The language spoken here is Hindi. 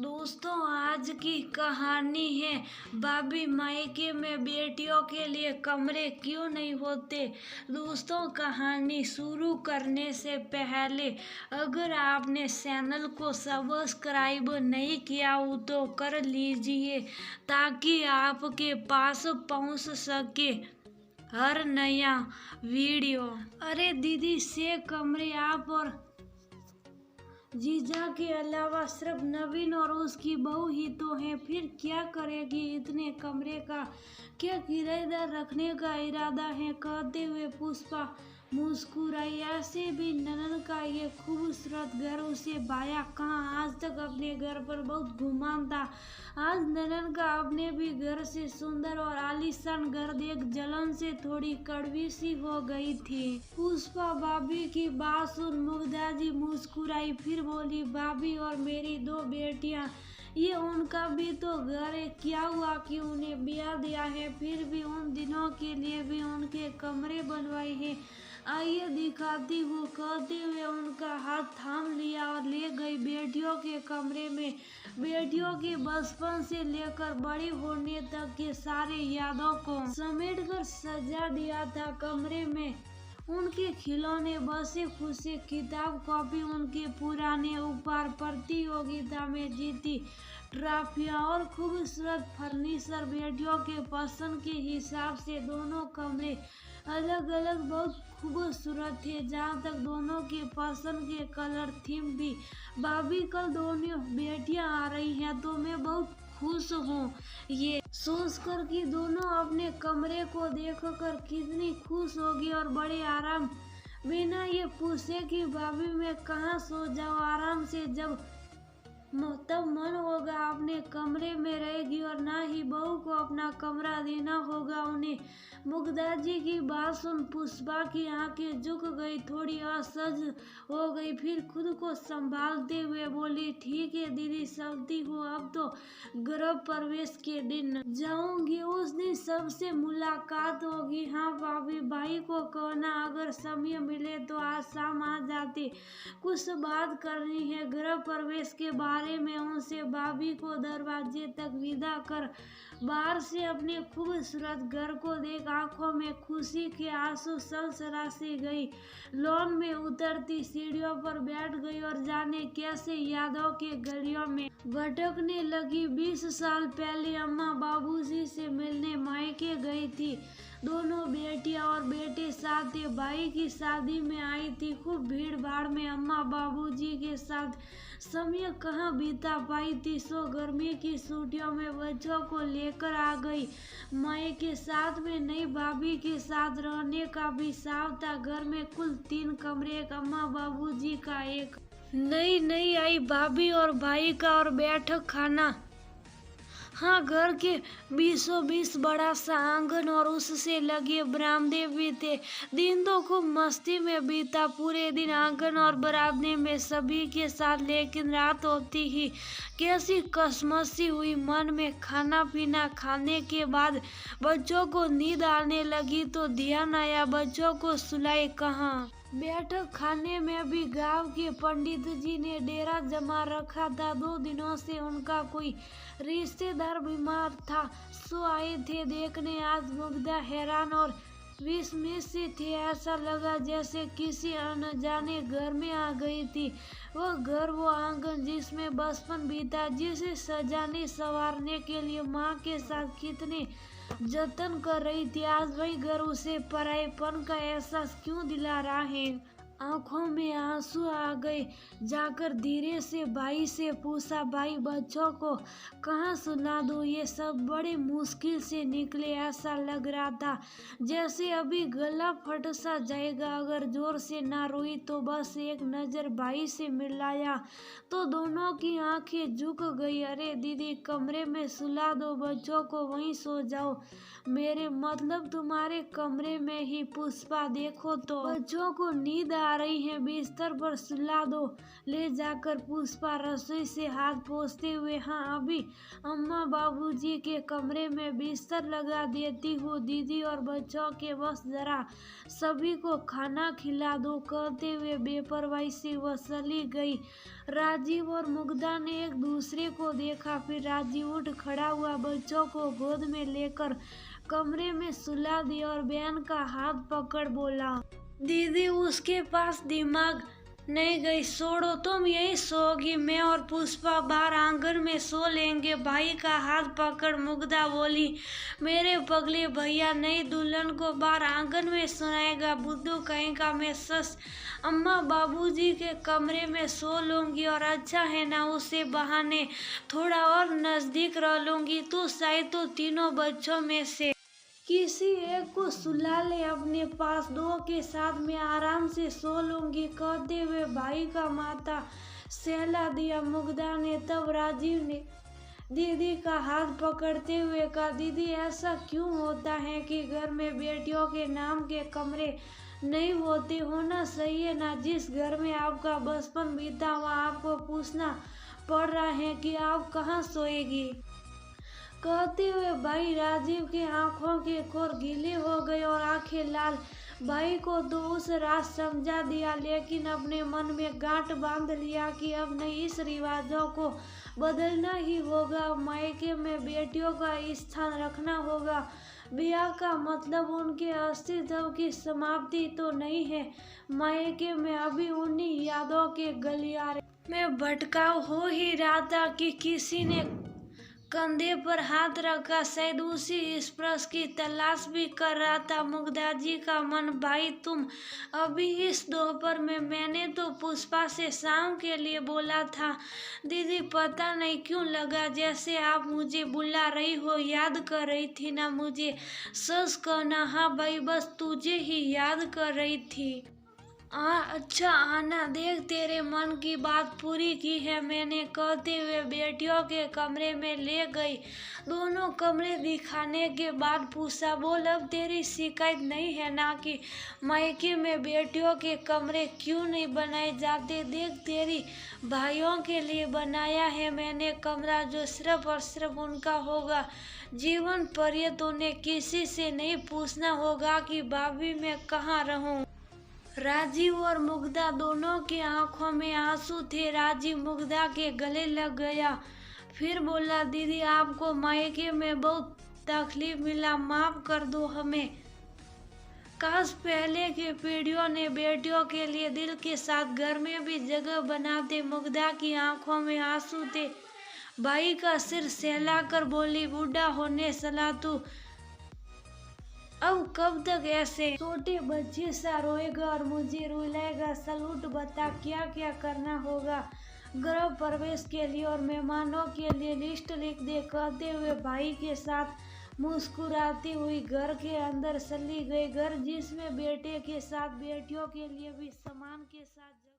दोस्तों, आज की कहानी है भाभी मायके में बेटियों के लिए कमरे क्यों नहीं होते। दोस्तों, कहानी शुरू करने से पहले अगर आपने चैनल को सब्सक्राइब नहीं किया हो तो कर लीजिए ताकि आपके पास पहुंच सके हर नया वीडियो। अरे दीदी, से कमरे आप और जीजा के अलावा सिर्फ नवीन और उसकी बहू ही तो हैं, फिर क्या करेगी इतने कमरे का? क्या किराएदार रखने का इरादा है? कहते हुए पुष्पा मुस्कुराई। ऐसे भी ननद का ये खूबसूरत घर उसे भाया कहाँ। आज तक अपने घर पर बहुत गुमान था, आज ननद का अपने भी घर से सुंदर और आलीशान घर देख जलन से थोड़ी कड़वी सी हो गई थी। पुष्पा भाभी की बात सुन मुग्धा जी मुस्कुराई, फिर बोली, भाभी और मेरी दो बेटियां, ये उनका भी तो घर है, क्या हुआ कि उन्हें ब्याह दिया है, फिर भी उन दिनों के लिए भी उनके कमरे बनवाए हैं, आइए दिखाती हूँ। कहते हुए उनका हाथ थाम लिया और ले गई बेटियों के कमरे में। बेटियों के बचपन से लेकर बड़ी होने तक के सारे यादों को समेटकर सजा दिया था कमरे में। उनके खिलौने, बसे खुशी, किताब कॉपी, उनके पुराने उपहार, प्रतियोगिता में जीती ट्रॉफियां और खूबसूरत फर्नीचर। बेटियों के पसंद के हिसाब से दोनों कमरे अलग अलग बहुत खूबसूरत थे। जहाँ तक दोनों के पसंद के कलर थीम भी। भाभी, कल दोनों बेटियां आ रही हैं तो मैं बहुत खुश हूँ। ये सोचकर कि दोनों अपने कमरे को देखकर कितनी खुश होगी और बड़े आराम बिना ये पूछे कि भाभी मैं कहाँ सो जाऊँ आराम से, जब तब मन होगा अपने कमरे में रहेगी और ना ही बहू को अपना कमरा देना होगा उन्हें। मुग्धा जी की बात सुन पुष्पा की आंखें झुक गई, थोड़ी असहज हो गई, फिर खुद को संभालते हुए बोली, ठीक है दीदी, चलती हूँ, अब तो गृह प्रवेश के दिन जाऊंगी, उस दिन सबसे मुलाकात होगी। हाँ भाभी, भाई को कहना अगर समय मिले तो आज शाम आ जाते, कुछ बात करनी है गृह प्रवेश के बारे में उनसे। भाभी को दरवाजे तक विदा कर बाहर से अपने खूबसूरत घर को देख आंखों में खुशी के आंसू सरसरासी गई। लॉन में उतरती सीढ़ियों पर बैठ गई और जाने कैसे यादों के गलियों में भटकने लगी। 20 साल पहले अम्मा बाबूजी से मिलने मायके गई थी। दोनों बेटियां और बेटे साथ थे। भाई की शादी में आई थी। खूब भीड़ भाड़ में अम्मा बाबूजी के साथ समय कहाँ बीता पाई थी, सो गर्मी की छुट्टियों में बच्चों को लेकर आ गई मायके। साथ में नई भाभी के साथ रहने का भी साफ था। घर में कुल 3 कमरे, एक अम्मा बाबूजी का, एक नई आई भाभी और भाई का, और बैठक खाना। हाँ, घर के बीसों बीस बड़ा सा आंगन और उससे लगे बरामदे भी थे। दिन तो खूब मस्ती में बीता, पूरे दिन आंगन और बरामदे में सभी के साथ, लेकिन रात होती ही कैसी कसमसी हुई मन में। खाना पीना खाने के बाद बच्चों को नींद आने लगी तो ध्यान आया बच्चों को सुलाए कहाँ। बैठक खाने में भी गांव के पंडित जी ने डेरा जमा रखा था। 2 दिनों से उनका कोई रिश्तेदार बीमार था, सो आए थे देखने। आज मुग्धा हैरान और विस्मित सी थी। ऐसा लगा जैसे किसी अनजाने घर में आ गई थी। वो घर, वो आंगन जिसमें बचपन बीता, जिसे सजाने संवारने के लिए माँ के साथ कितने जतन कर रही थी, आज वही घर उसे परायेपन का एहसास क्यों दिला रहा है। आंखों में आंसू आ गए। जाकर धीरे से भाई से पूछा, भाई बच्चों को कहाँ सुला दूँ, ये सब बड़े मुश्किल से निकले। ऐसा लग रहा था जैसे अभी गला फट सा जाएगा। अगर जोर से ना रोई तो बस एक नजर भाई से मिलाया तो दोनों की आंखें झुक गई। अरे दीदी, कमरे में सुला दो बच्चों को, वहीं सो जाओ, मेरे मतलब तुम्हारे कमरे में ही। पुष्पा, देखो तो बच्चों को नींद आ आ रही हैं, बिस्तर पर सुला दो। ले जाकर पुष्पा रसोई से हाथ पोंछते हुए, हाँ अभी अम्मा बाबूजी के कमरे में बिस्तर लगा देती हूँ दीदी, और बच्चों के बस जरा सभी को खाना खिला दो, कहते हुए बेपरवाही से वह चली गई। राजीव और मुग्धा ने एक दूसरे को देखा, फिर राजीव उठ खड़ा हुआ, बच्चों को गोद में लेकर कमरे में सुला दिया और बहन का हाथ पकड़ बोला, दीदी उसके पास दिमाग नहीं गई, छोड़ो तुम यही सोओगी, मैं और पुष्पा बाहर आंगन में सो लेंगे। भाई का हाथ पकड़ मुग्धा बोली, मेरे पगले भैया नई दुल्हन को बाहर आंगन में सुनाएगा, बुद्धू कहीं का। मैं सस अम्मा बाबूजी के कमरे में सो लूंगी, और अच्छा है ना उसे बहाने थोड़ा और नजदीक रह लूंगी। तू शायद तो तीनों बच्चों में से किसी एक को सुला ले अपने पास, दो के साथ में आराम से सो लूंगी, कहते हुए भाई का माथा सहला दिया मुग्धा ने। तब राजीव ने दीदी का हाथ पकड़ते हुए कहा, दीदी ऐसा क्यों होता है कि घर में बेटियों के नाम के कमरे नहीं होते? होना सही है ना? जिस घर में आपका बचपन बीता हुआ, आपको पूछना पड़ रहा है कि आप कहाँ सोएगी। कहते हुए भाई राजीव की आंखों के कोर गीले हो गए और आंखें लाल। भाई को तो उस रात समझा दिया, लेकिन अपने मन में गांठ बांध लिया कि अब नहीं, इस रिवाजों को बदलना ही होगा। मायके में बेटियों का स्थान रखना होगा। ब्याह का मतलब उनके अस्तित्व की समाप्ति तो नहीं है। मायके में अभी उन्हीं यादों के गलियारे में भटकाव हो ही रहा था कि किसी ने कंधे पर हाथ रखा, शायद उसी स्पर्श की तलाश भी कर रहा था मुग्धा जी का मन। भाई तुम अभी इस दोपहर में, मैंने तो पुष्पा से शाम के लिए बोला था। दीदी पता नहीं क्यों लगा जैसे आप मुझे बुला रही हो, याद कर रही थी ना मुझे? सच कहना। हाँ भाई, बस तुझे ही याद कर रही थी। अच्छा आना, देख तेरे मन की बात पूरी की है मैंने, कहते हुए बेटियों के कमरे में ले गई। दोनों कमरे दिखाने के बाद पूछा, बोल अब तेरी शिकायत नहीं है ना कि मायके में बेटियों के कमरे क्यों नहीं बनाए जाते? देख तेरी भाइयों के लिए बनाया है मैंने कमरा, जो सिर्फ और सिर्फ उनका होगा। जीवन पर्यंत उन्हें किसी से नहीं पूछना होगा कि भाभी मैं कहाँ रहूं। राजीव और मुग्धा दोनों की आंखों में आंसू थे। राजीव मुग्धा के गले लग गया, फिर बोला, दीदी आपको मायके में बहुत तकलीफ मिला, माफ कर दो हमें। काश पहले की पीढ़ियों ने बेटियों के लिए दिल के साथ घर में भी जगह बनाते। मुग्धा की आंखों में आंसू थे। भाई का सिर सहलाकर बोली, बूढ़ा होने चला तू, अब कब तक ऐसे छोटे बच्चे सा रोएगा और मुझे रुलाएगा? सलूट, बता क्या क्या करना होगा गृह प्रवेश के लिए और मेहमानों के लिए लिस्ट लिख दे, कहते हुए भाई के साथ मुस्कुराती हुई घर के अंदर चली गई। घर जिसमें बेटे के साथ बेटियों के लिए भी सम्मान के साथ